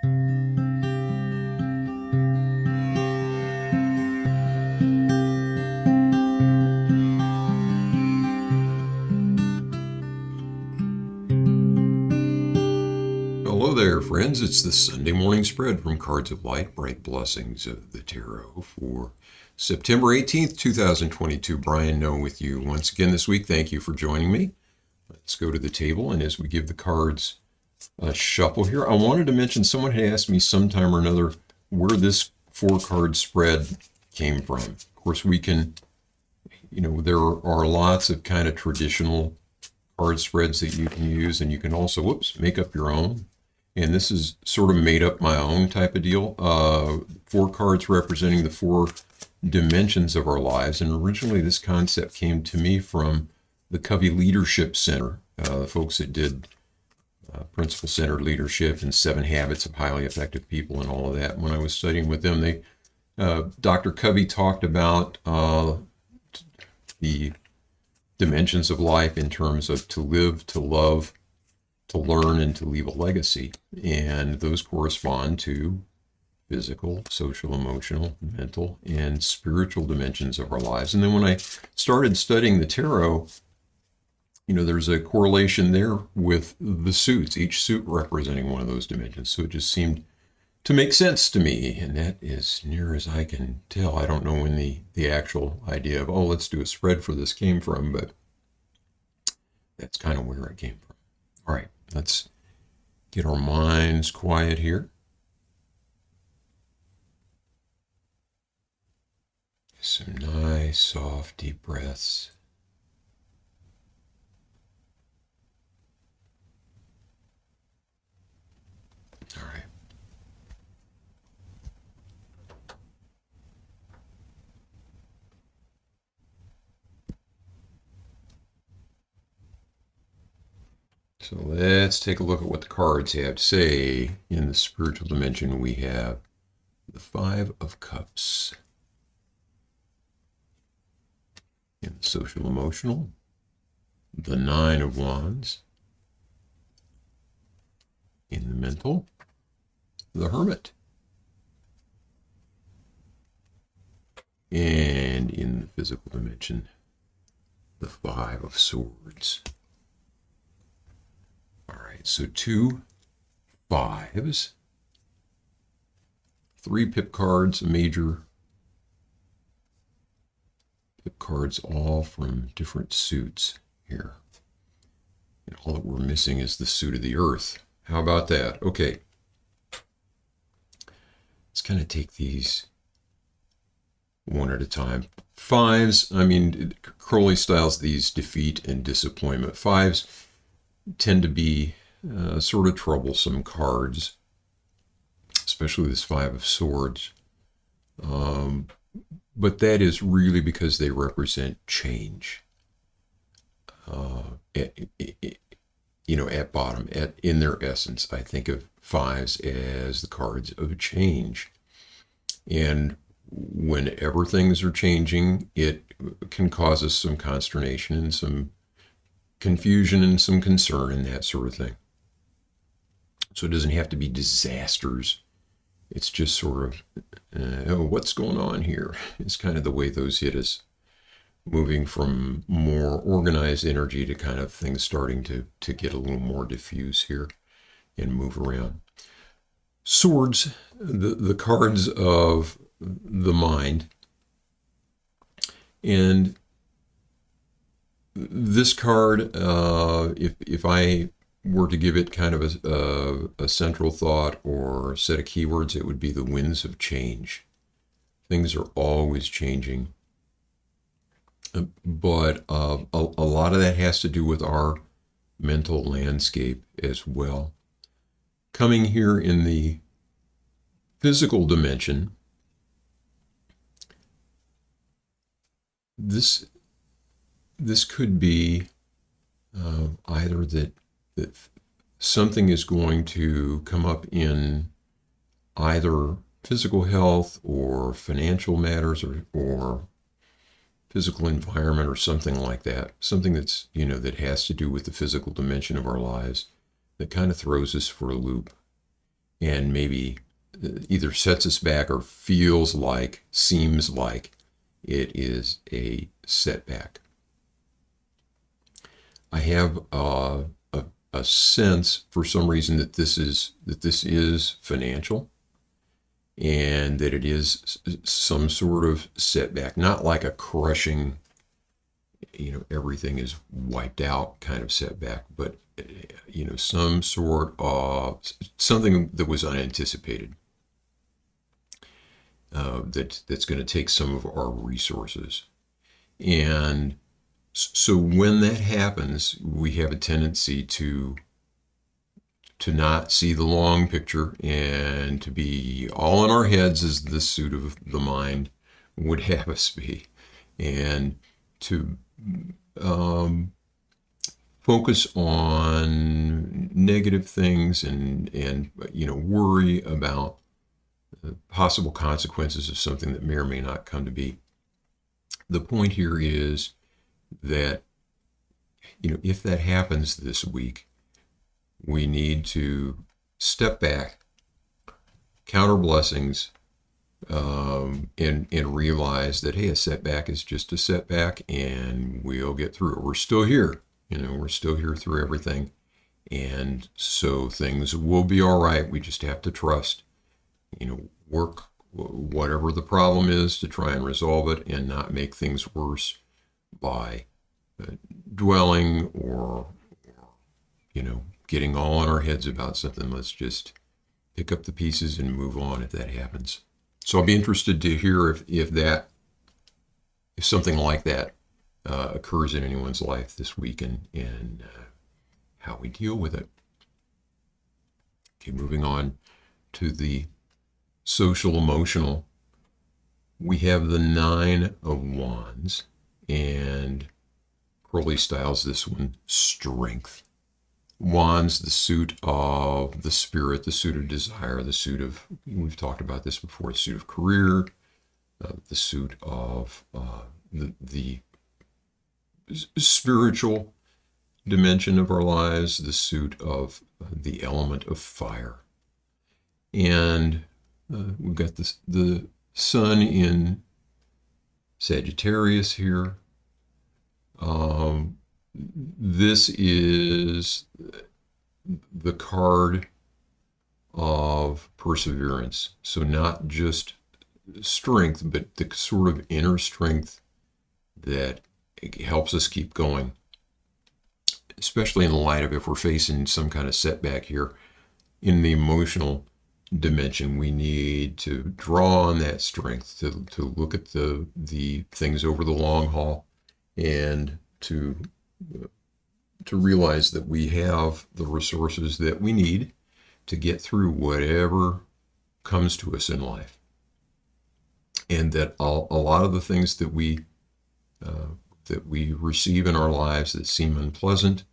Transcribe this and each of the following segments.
Hello there, friends. It's the Sunday morning spread from Cards of Light, Bright Blessings of the Tarot for September 18th, 2022. Brian Noe with you once again this week. Thank you for joining me. Let's go to the table, and as we give the cards a shuffle here, I wanted to mention someone had asked me sometime or another where this 4-card spread came from. Of course, we can, there are lots of kind of traditional card spreads that you can use, and you can also, make up your own. And this is sort of made up my own type of deal. 4 cards representing the 4 dimensions of our lives. And originally this concept came to me from the Covey Leadership Center, the folks that did principle-centered leadership and 7 habits of highly effective people and all of that. When I was studying with them, Dr. Covey talked about the dimensions of life in terms of to live, to love, to learn, and to leave a legacy. And those correspond to physical, social, emotional, mental, and spiritual dimensions of our lives. And then when I started studying the tarot, there's a correlation there with the suits, each suit representing one of those dimensions. So it just seemed to make sense to me. And that is near as I can tell. I don't know when the actual idea of, let's do a spread for this came from, but that's kind of where it came from. All right, let's get our minds quiet here. Some nice, soft, deep breaths. All right. So let's take a look at what the cards have to say. In the spiritual dimension, we have the 5 of Cups. In the social emotional, the 9 of Wands. In the mental, the Hermit. And in the physical dimension, the 5 of Swords. All right, so 2 5s, 3 pip cards, major pip cards, all from different suits here. And all that we're missing is the suit of the Earth. How about that? Okay. Let's kind of take these one at a time. 5s, Crowley styles these defeat and disappointment. 5s tend to be sort of troublesome cards, especially this 5 of Swords. But that is really because they represent change. At bottom, in their essence, I think of 5s as the cards of change. And whenever things are changing, it can cause us some consternation and some confusion and some concern and that sort of thing. So it doesn't have to be disasters. It's just sort of, what's going on here? It's kind of the way those hit us, moving from more organized energy to kind of things starting to get a little more diffuse here and move around. Swords, the cards of the mind. And this card, if I were to give it kind of a central thought or a set of keywords, it would be the winds of change. Things are always changing. But a lot of that has to do with our mental landscape as well. Coming here in the physical dimension, this could be either that something is going to come up in either physical health or financial matters or physical environment or something like that. Something that's, that has to do with the physical dimension of our lives that kind of throws us for a loop. and maybe either sets us back or seems like it is a setback. I have a sense for some reason that this is financial, and that it is some sort of setback, not like a crushing, everything is wiped out kind of setback, but some sort of something that was unanticipated, that's going to take some of our resources. And so when that happens, we have a tendency to not see the long picture and to be all in our heads, as the suit of the mind would have us be, and to focus on negative things and worry about possible consequences of something that may or may not come to be. The point here is that if that happens this week, we need to step back, count our blessings, and realize that, hey, a setback is just a setback, and we'll get through it. We're still here. We're still here through everything, and so things will be all right. We just have to trust. Work whatever the problem is to try and resolve it, and not make things worse by dwelling or getting all in our heads about something. Let's just pick up the pieces and move on if that happens. So I'll be interested to hear if something like that occurs in anyone's life this week, and how we deal with it. Okay, moving on to the social emotional. We have the Nine of Wands, and Crowley styles this one strength. Wands, the suit of the spirit, the suit of desire, the suit of, we've talked about this before, the suit of career, the suit of the spiritual dimension of our lives, the suit of the element of fire. And we've got the sun in Sagittarius here. This is the card of perseverance. So not just strength, but the sort of inner strength that helps us keep going, especially in the light of if we're facing some kind of setback here in the emotional dimension. We need to draw on that strength to look at the things over the long haul, and to realize that we have the resources that we need to get through whatever comes to us in life, and that a lot of the things that we receive in our lives that seem unpleasant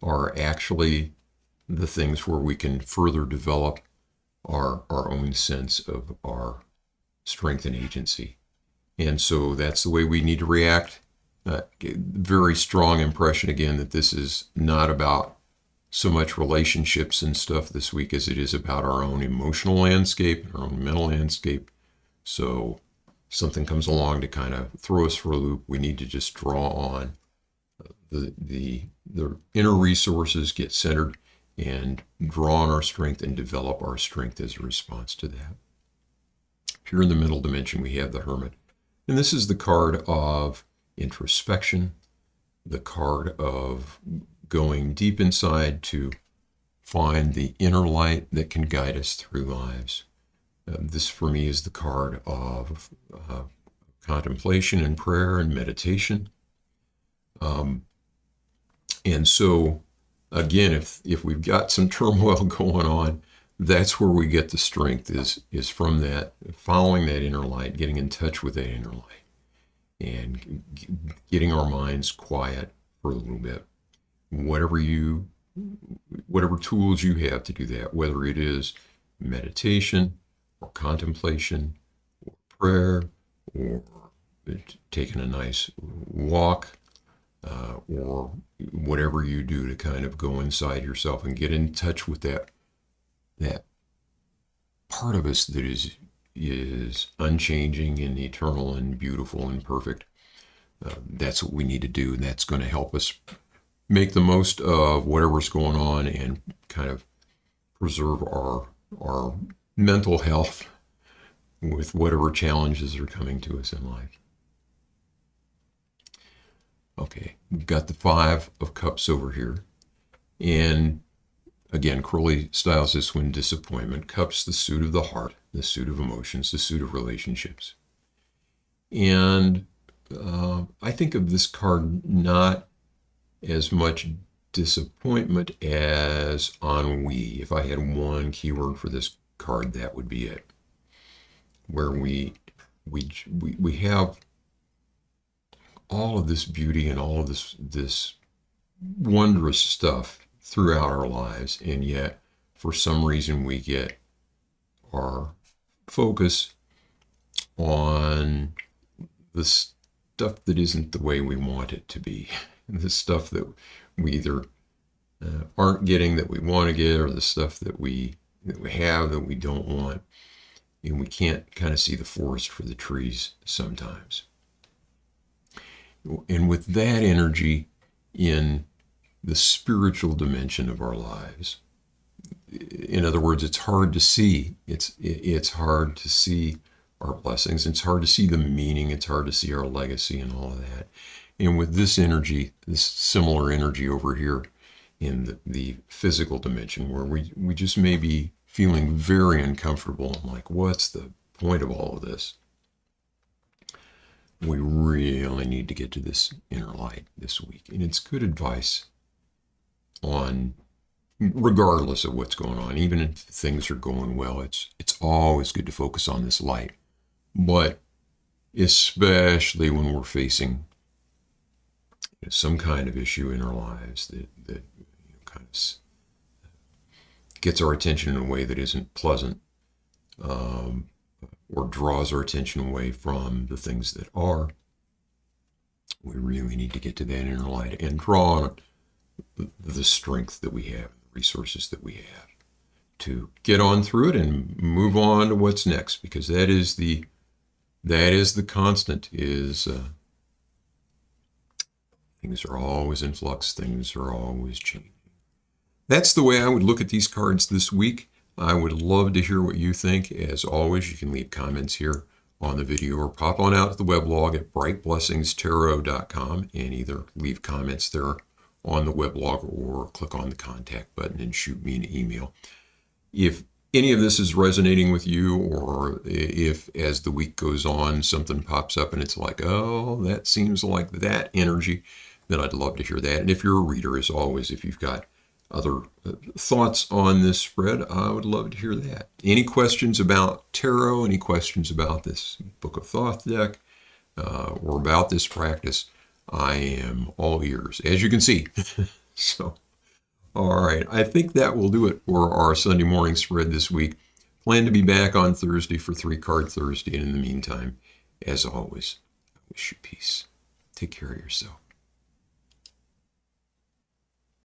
are actually the things where we can further develop our own sense of our strength and agency. And so that's the way we need to react. Very strong impression again that this is not about so much relationships and stuff this week as it is about our own emotional landscape, our own mental landscape. So something comes along to kind of throw us for a loop, we need to just draw on the inner resources, get centered, and draw on our strength and develop our strength as a response to that. Here in the middle dimension, we have the Hermit. And this is the card of introspection, the card of going deep inside to find the inner light that can guide us through lives. This for me is the card of contemplation and prayer and meditation. And so, again, if we've got some turmoil going on, that's where we get the strength, is from that, following that inner light, getting in touch with that inner light, and getting our minds quiet for a little bit. Whatever tools you have to do that, whether it is meditation or contemplation or prayer or taking a nice walk, or whatever you do to kind of go inside yourself and get in touch with that part of us that is unchanging and eternal and beautiful and perfect. That's what we need to do, and that's going to help us make the most of whatever's going on and kind of preserve our mental health with whatever challenges are coming to us in life. Okay, we've got the Five of Cups over here. And again, Crowley styles this one disappointment. Cups, the suit of the heart, the suit of emotions, the suit of relationships. And I think of this card not as much disappointment as ennui. If I had one keyword for this card, that would be it. Where we have all of this beauty and all of this wondrous stuff throughout our lives, and yet for some reason we get our focus on the stuff that isn't the way we want it to be, the stuff that we either aren't getting that we want to get, or the stuff that we have that we don't want, and we can't kind of see the forest for the trees sometimes. And with that energy in the spiritual dimension of our lives, in other words, it's hard to see. It's hard to see our blessings. It's hard to see the meaning. It's hard to see our legacy and all of that. And with this energy, this similar energy over here in the physical dimension, where we just may be feeling very uncomfortable, like, what's the point of all of this? We really need to get to this inner light this week. And it's good advice on, regardless of what's going on, even if things are going well, it's always good to focus on this light. But especially when we're facing some kind of issue in our lives that kind of gets our attention in a way that isn't pleasant, or draws our attention away from the things that are, we really need to get to that inner light and draw on the strength that we have, the resources that we have to get on through it and move on to what's next, because that is the constant, is things are always in flux, things are always changing. That's the way I would look at these cards this week. I would love to hear what you think. As always, you can leave comments here on the video or pop on out to the weblog at brightblessingstarot.com and either leave comments there on the weblog or click on the contact button and shoot me an email. If any of this is resonating with you, or if as the week goes on something pops up and it's like, oh, that seems like that energy, then I'd love to hear that. And if you're a reader, as always, if you've got other thoughts on this spread, I would love to hear that. Any questions about tarot, any questions about this Book of Thoth deck, or about this practice, I am all ears, as you can see. So, all right, I think that will do it for our Sunday morning spread this week. Plan to be back on Thursday for 3-Card Thursday, and in the meantime, as always, I wish you peace. Take care of yourself.